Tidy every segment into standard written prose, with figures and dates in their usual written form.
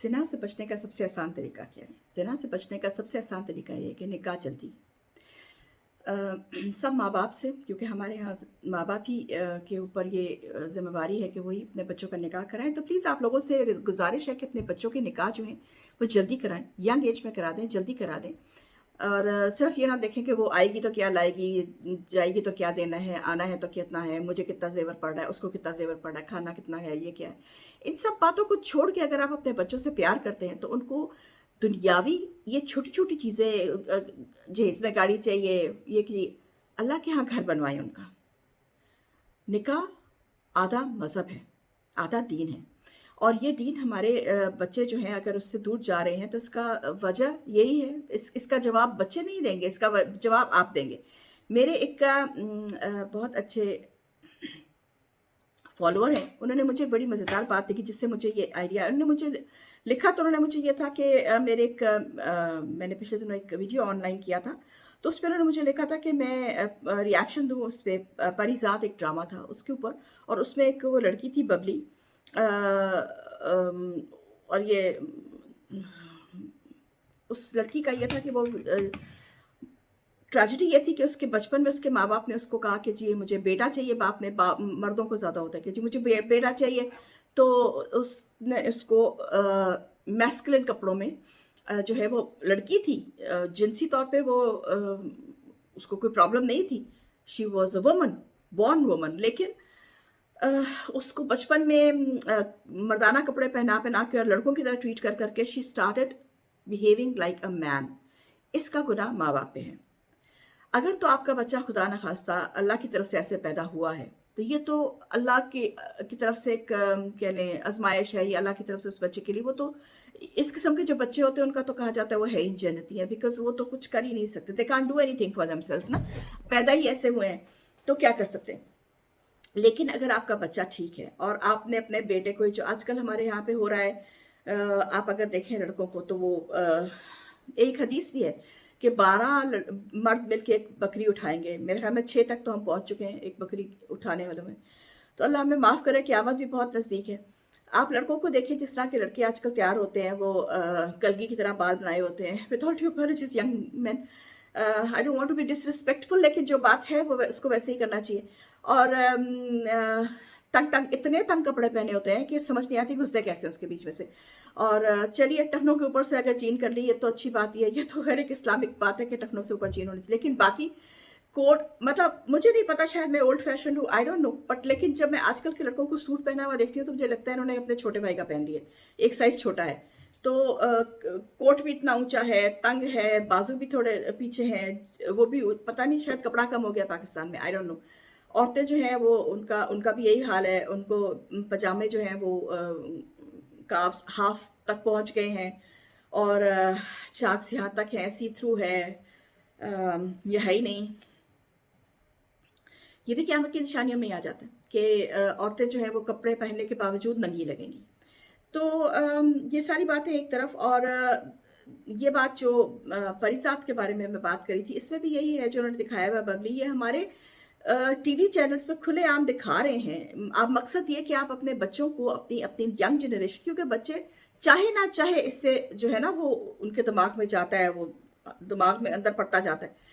ज़िना से बचने का सबसे आसान तरीका क्या है? ज़िना से बचने का सबसे आसान तरीका ये है कि निकाह जल्दी। अ, सब माँ-बाप से, क्योंकि हमारे यहाँ माँ-बाप ही के ऊपर ये ज़िम्मेवारी है कि वही अपने बच्चों का निकाह कराएँ। तो प्लीज़ आप लोगों से गुज़ारिश है कि अपने बच्चों के निकाह जो हैं, वो जल्दी कराएँ, यंग एज में करा दें, जल्दी करा दें। और सिर्फ़ ये ना देखें कि वो आएगी तो क्या लाएगी, जाएगी तो क्या देना है, आना है तो कितना है, मुझे कितना ज़ेवर पड़ रहा है, उसको कितना ज़ेवर पड़ रहा है, खाना कितना है, ये क्या है। इन सब बातों को छोड़ के अगर आप अपने बच्चों से प्यार करते हैं, तो उनको दुनियावी ये छोटी-छोटी चीज़ें जहेज़ में गाड़ी चाहिए, ये कि अल्लाह के यहाँ घर बनवाएँ उनका। निकाह आधा मज़हब है, आधा दीन है। और ये दीन हमारे बच्चे जो हैं अगर उससे दूर जा रहे हैं तो इसका वजह यही है। इसका जवाब बच्चे नहीं देंगे, इसका जवाब आप देंगे। मेरे एक बहुत अच्छे फॉलोअर हैं, उन्होंने मुझे बड़ी मज़ेदार बात लिखी जिससे मुझे ये आइडिया, उन्होंने मुझे लिखा, तो उन्होंने मुझे ये था कि मैंने पिछले दिनों एक वीडियो ऑनलाइन किया था, तो उसपे उन्होंने मुझे लिखा था कि मैं रिएक्शन दूँ उस पे। परिज़ात एक ड्रामा था उसके ऊपर, और उसमें एक वो लड़की थी बबली, अ, और ये उस लड़की का ये था कि वो ट्रेजेडी ये थी कि उसके बचपन में उसके माँ-बाप ने उसको कहा कि जी मुझे बेटा चाहिए, बाप ने मर्दों को ज़्यादा होता है कि जी मुझे बेटा चाहिए। तो उसने उसको मैस्कुलिन कपड़ों में जो है वो लड़की थी, जिनसी तौर पे वो उसको कोई प्रॉब्लम नहीं थी। She was a woman, born woman, लेकिन अ, उसको बचपन में मर्दाना कपड़े पहना-पहना के और लड़कों की तरह ट्रीट कर के she started behaving like a man. इसका गुनाह माँ-बाप पे है। अगर तो आपका बच्चा खुदा न ख़ास्ता अल्लाह की तरफ से ऐसे पैदा हुआ है, तो ये तो अल्लाह की तरफ से एक कह लें आज़माइश है, ये अल्लाह की तरफ से उस बच्चे के लिए। वो तो इस किस्म के जो बच्चे होते हैं उनका तो कहा जाता है वो है ही जन्नती है, बिकॉज़ वो तो कुछ कर ही नहीं सकते। They can't do anything for themselves ना, पैदा ही ऐसे हुए हैं, तो क्या कर सकते हैं। लेकिन अगर आपका बच्चा ठीक है और आपने अपने बेटे को, जो आजकल हमारे यहाँ पे हो रहा है, आप अगर देखें लड़कों को तो वो एक हदीस भी है कि 12 मर्द मिलके एक बकरी उठाएँगे। मेरे ख़्याल में 6 तक तो हम पहुँच चुके हैं एक बकरी उठाने वालों में। तो अल्लाह हमें माफ़ करे, क़यामत भी बहुत नज़दीक है। आप लड़कों को देखिए, जिस तरह के लड़के आजकल तैयार होते हैं, वो कलगी की तरह बाल बनाए होते हैं। With all due apologies young men, I don't want to be disrespectful, लेकिन जो बात है वो उसको वैसे ही करना चाहिए। और तंग-तंग इतने तंग कपड़े पहने होते हैं कि समझ नहीं आती घुसते कैसे हैं उसके बीच में से। और चलिए टखनों के ऊपर से अगर जीन कर ली, ये तो अच्छी बात ही है, ये तो खैर एक इस्लामिक बात है कि टखनों से ऊपर जीन होनी चाहिए। लेकिन बाकी कोट, मतलब मुझे नहीं पता, शायद मैं ओल्ड फैशन हूँ, आई डोंट नो, बट लेकिन जब मैं आजकल के लड़कों को सूट पहना हुआ देखती हूँ तो मुझे लगता है इन्होंने अपने छोटे भाई का पहन लिया, एक साइज़ छोटा है। तो कोट भी इतना ऊँचा है, तंग है, बाजू भी थोड़े पीछे हैं, वो भी पता नहीं, शायद कपड़ा कम हो गया पाकिस्तान में, आई डोंट नो। औरतें जो हैं वो उनका उनका भी यही हाल है, उनको पजामे जो हैं वो काफ़्स हाफ तक पहुँच गए हैं, और चाक से यहाँ तक है, सी थ्रू है, ये है ही नहीं। ये भी क़यामत की निशानियों में ही आ जाता है कि औरतें जो हैं वो कपड़े पहनने के बावजूद नंगी लगेंगी। तो ये सारी बातें एक तरफ, और ये बात जो परिज़ात के बारे में मैं बात करी थी, इसमें भी यही है जो उन्होंने दिखाया हुआ बबली, ये हमारे टीवी चैनल्स पे खुलेआम दिखा रहे हैं। अब मकसद ये है कि आप अपने बच्चों को, अपनी अपनी यंग जनरेशन, क्योंकि बच्चे चाहे ना चाहे इससे जो है ना वो उनके दिमाग में जाता है, वो दिमाग में अंदर पड़ता जाता है।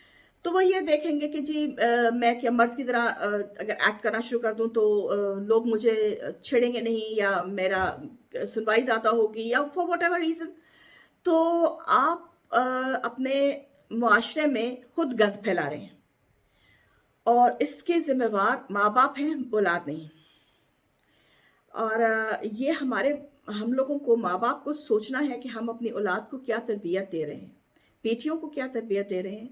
तो वो ये देखेंगे कि जी मैं क्या मर्द की तरह अगर एक्ट करना शुरू कर दूँ तो लोग मुझे छेड़ेंगे नहीं, या मेरा सुनवाई ज़्यादा होगी, या फॉर व्हाटएवर रीज़न। तो आप अपने मुआशरे में खुद गंद फैला रहे हैं, और इसके ज़िम्मेवार माँ-बाप हैं, औलाद नहीं। और ये हम लोगों को, माँ-बाप को सोचना है कि हम अपनी औलाद को क्या तरबियत दे रहे हैं। बेटियों को क्या तरबियत दे रहे हैं,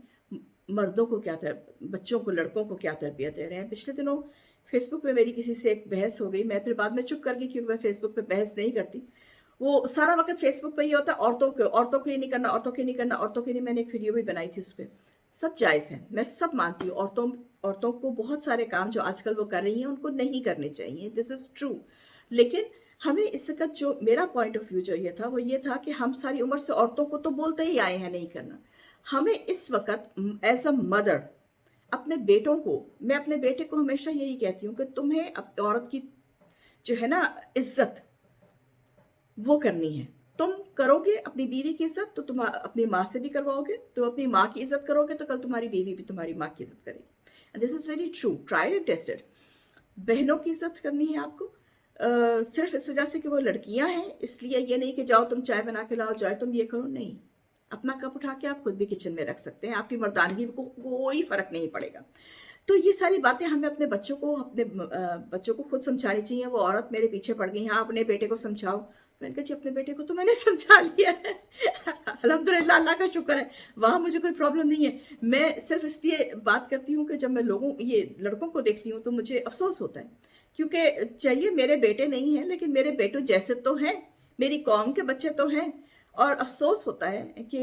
मर्दों को क्या बच्चों को, लड़कों को क्या तरबियत दे रहे हैं। पिछले दिनों फ़ेसबुक पे मेरी किसी से एक बहस हो गई, मैं फिर बाद में चुप कर गई क्योंकि मैं फ़ेसबुक पे बहस नहीं करती। वो सारा वक़्त फ़ेसबुक पे ये होता है, औरतों को ये नहीं करना, औरतों को ये नहीं करना, औरतों के लिए। मैंने एक वीडियो भी बनाई थी उसपे। सब जायज़ है, मैं सब मानती हूँ। औरतों औरतों को बहुत सारे काम जो आजकल वो कर रही हैं, उनको नहीं करने चाहिए, दिस इज़ ट्रू। लेकिन हमें इसका जो मेरा पॉइंट ऑफ व्यू जो ये था, वो ये था कि हम सारी उम्र से औरतों को तो बोलते ही आए हैं नहीं करना। हमें इस वक़्त एज़ अ मदर अपने बेटों को, मैं अपने बेटे को हमेशा यही कहती हूँ कि तुम्हें औरत की जो है ना इज़्ज़त, वो करनी है। तुम करोगे अपनी बीवी की इज्जत तो तुम अपनी माँ से भी करवाओगे, तुम अपनी माँ की इज्जत करोगे तो कल तुम्हारी बीवी भी तुम्हारी माँ की इज्जत करेगी। This is very true, tried and tested. बहनों की इज्जत करनी है आपको, सिर्फ इस वजह से कि वो लड़कियां हैं इसलिए ये नहीं कि जाओ तुम चाय बना के लाओ, जाओ तुम ये करो, नहीं। अपना कप उठा के आप खुद भी किचन में रख सकते हैं, आपकी मर्दानगी को कोई फर्क नहीं पड़ेगा। तो ये सारी बातें हमें अपने बच्चों को खुद समझानी चाहिए। वो औरत मेरे पीछे पड़ गई, हाँ अपने बेटे को समझाओ। मैंने कहा जी अपने बेटे को तो मैंने समझा लिया है अल्हम्दुलिल्लाह, अल्लाह का शुक्र है, वहाँ मुझे कोई प्रॉब्लम नहीं है। मैं सिर्फ इसलिए बात करती हूँ कि जब मैं ये लड़कों को देखती हूँ तो मुझे अफसोस होता है, क्योंकि चाहिए मेरे बेटे नहीं हैं लेकिन मेरे बेटों जैसे तो हैं, मेरी कौम के बच्चे तो हैं। और अफसोस होता है कि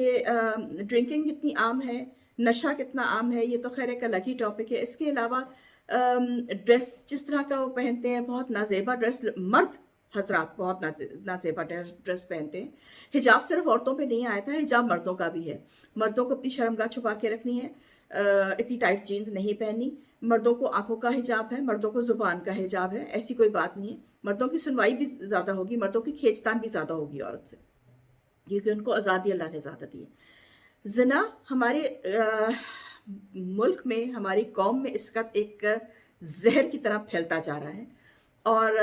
ड्रिंकिंग कितनी आम है, नशा कितना आम है, ये तो खैर एक अलग ही टॉपिक है। इसके अलावा ड्रेस जिस तरह का वो पहनते हैं, बहुत नाजेबा ड्रेस, मर्द हजरात बहुत नाजेबा ड्रेस पहनते हैं। हिजाब सिर्फ औरतों पे नहीं आया था, हिजाब मर्दों का भी है। मर्दों को अपनी शर्मगाह छुपा के रखनी है, इतनी टाइट जीन्स नहीं पहननी। मर्दों को आंखों का हिजाब है, मर्दों को जुबान का हिजाब है, ऐसी कोई बात नहीं है। मर्दों की सुनवाई भी ज़्यादा होगी, मर्दों की खींचतान भी ज़्यादा होगी औरत से, क्योंकि उनको आज़ादी अल्लाह ने ज़्यादा दी है। ज़िना हमारे मुल्क में, हमारी कौम में इसका एक जहर की तरह फैलता जा रहा है। और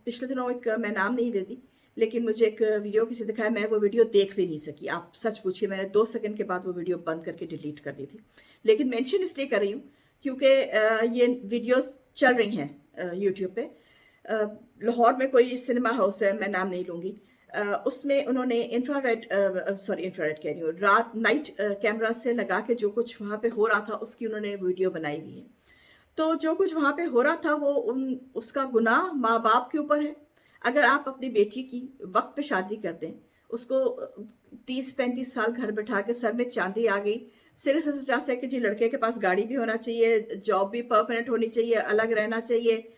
पिछले दिनों एक, मैं नाम नहीं लेती, लेकिन मुझे एक वीडियो किसी दिखाया, मैं वो वीडियो देख भी नहीं सकी। आप सच पूछिए, मैंने 2 सेकंड के बाद वो वीडियो बंद करके डिलीट कर दी थी। लेकिन मेंशन इसलिए कर रही हूँ क्योंकि ये वीडियोस चल रही हैं यूट्यूब पे। लाहौर में कोई सिनेमा हाउस है, मैं नाम नहीं लूँगी, उसमें उन्होंने इंफ्रारेड कह रही हूँ, नाइट कैमरा से लगा के जो कुछ वहाँ पे हो रहा था उसकी उन्होंने वीडियो बनाई हुई है। तो जो कुछ वहाँ पे हो रहा था वो उसका गुनाह माँ बाप के ऊपर है। अगर आप अपनी बेटी की वक्त पे शादी कर दें, उसको 30-35 साल घर बैठा के सर में चांदी आ गई, सिर्फ इस वजह से कि जी लड़के के पास गाड़ी भी होना चाहिए, जॉब भी परमानेंट होनी चाहिए, अलग रहना चाहिए,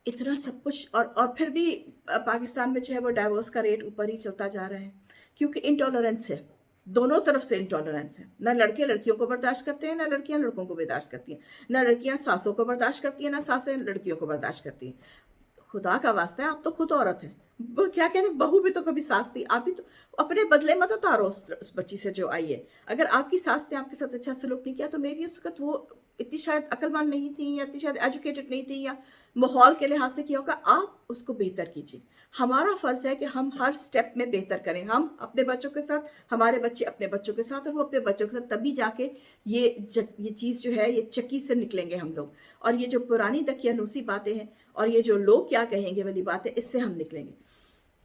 इतना सब कुछ। और फिर भी पाकिस्तान में जो है वो डाइवोर्स का रेट ऊपर ही चलता जा रहा है, क्योंकि इंटॉलरेंस है, दोनों तरफ से इंटॉलरेंस है। ना लड़के लड़कियों को बर्दाश्त करते हैं, ना लड़कियां लड़कों को बर्दाश्त करती हैं, ना लड़कियां सासों को बर्दाश्त करती हैं, ना सासें लड़कियों को बर्दाश्त करती हैं। खुदा का वास्ता है, आप तो खुद औरत हैं, वो क्या कहते हैं, बहू भी तो कभी सास थी, आप भी तो अपने बदले मत उतारो उस बच्ची से जो आई है। अगर आपकी सास ने आपके साथ अच्छा सलूक नहीं किया तो मे भी उस वक्त वो इतनी शायद अक्लमंद नहीं थी, या इतनी शायद एजुकेटेड नहीं थी, या माहौल के लिहाज से किया होगा। आप उसको बेहतर कीजिए। हमारा फर्ज है कि हम हर स्टेप में बेहतर करें, हम अपने बच्चों के साथ, हमारे बच्चे अपने बच्चों के साथ, और वो अपने बच्चों के साथ, तभी जाके ये चीज़ जो है ये चक्की से निकलेंगे हम लोग। और ये जो पुरानी दकियानूसी बातें हैं और ये जो लोग क्या कहेंगे वाली बातें, इससे हम निकलेंगे।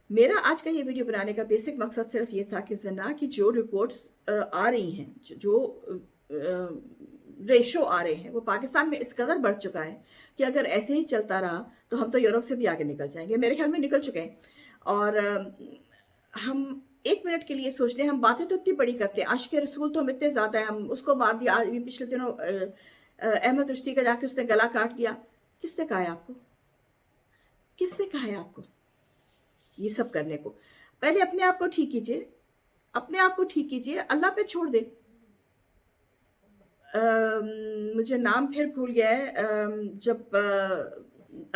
मेरा आज का ये वीडियो बनाने का बेसिक मकसद सिर्फ ये था कि ज़िना की जो रिपोर्ट्स आ रही हैं, जो रेशो आ रहे हैं, वो पाकिस्तान में इस कदर बढ़ चुका है कि अगर ऐसे ही चलता रहा तो हम तो यूरोप से भी आगे निकल जाएंगे। मेरे ख्याल में निकल चुके हैं। और हम 1 मिनट के लिए सोच लें, हम बातें तो इतनी बड़ी करते हैं, आशिक रसूल तो हम इतने ज़्यादा हैं, हम उसको मार दिया। आज भी पिछले दिनों अहमद रुश्ती का जाके उसने गला काट दिया। किसने कहा है आपको, किसने कहा है आपको ये सब करने को? पहले अपने आप को ठीक कीजिए, अपने आप को ठीक कीजिए, अल्लाह पे छोड़ दे। मुझे नाम फिर भूल गया है। जब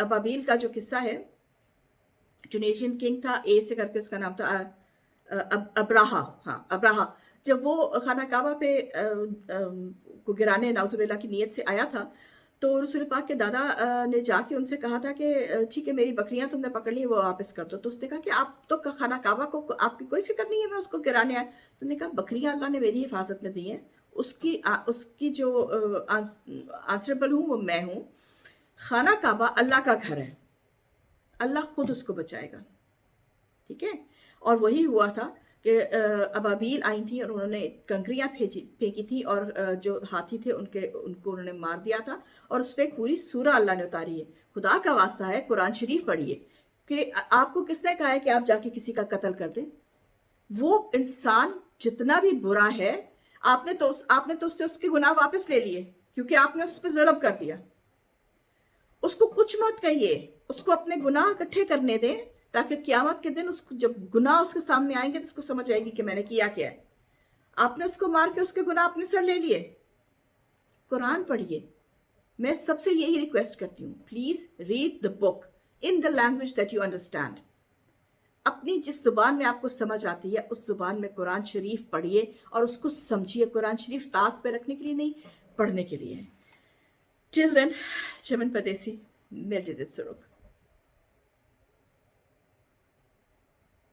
अबाबील का जो किस्सा है, ट्यूनेशियन किंग था, ए से करके उसका नाम था, अब्राहा, हाँ अब्राहा। जब वो खाना काबा पे को गिराने नाउजुबिल्लाह की नीयत से आया था, तो रसूल पाक के दादा ने जाके उनसे कहा था कि ठीक है मेरी बकरियां तुमने पकड़ ली, वो वापस कर दो। तो उसने कहा कि आप तो खाना काबा को आपकी कोई फिक्र नहीं है, मैं उसको गिराने आया। तो उन्होंने कहा बकरियां अल्लाह ने मेरी हिफाजत में दी हैं, उसकी जो आंसरेबल हूँ वो मैं हूँ। खाना काबा अल्लाह का घर है, अल्लाह खुद उसको बचाएगा, ठीक है। और वही हुआ था कि अबाबील आई थी और उन्होंने कंकरियाँ फेंकी थी, और जो हाथी थे उनको उन्होंने मार दिया था, और उस पर पूरी सूरा अल्लाह ने उतारी है। खुदा का वास्ता है, कुरान शरीफ पढ़िए कि आपको किसने कहा है कि आप जाके किसी का कत्ल कर दें। वो इंसान जितना भी बुरा है, आपने तो उससे उसके गुनाह वापस ले लिए, क्योंकि आपने उस पर जुल्म कर दिया। उसको कुछ मत कहिए, उसको अपने गुनाह इकट्ठे करने दें, ताकि क़यामत के दिन उसको जब गुनाह उसके सामने आएंगे तो उसको समझ आएगी कि मैंने किया क्या है। आपने उसको मार के उसके गुनाह अपने सर ले लिए। कुरान पढ़िए, मैं सबसे यही रिक्वेस्ट करती हूँ, please read the book in the language that you understand. اپنی جس زبان میں آپ کو سمجھ آتی ہے اس زبان میں قرآن شریف پڑھیے اور اس کو سمجھیے. قرآن شریف طاق پہ رکھنے کے لیے نہیں، پڑھنے کے لیے. ٹل دین چمن پدیسی، نل جدید سروک.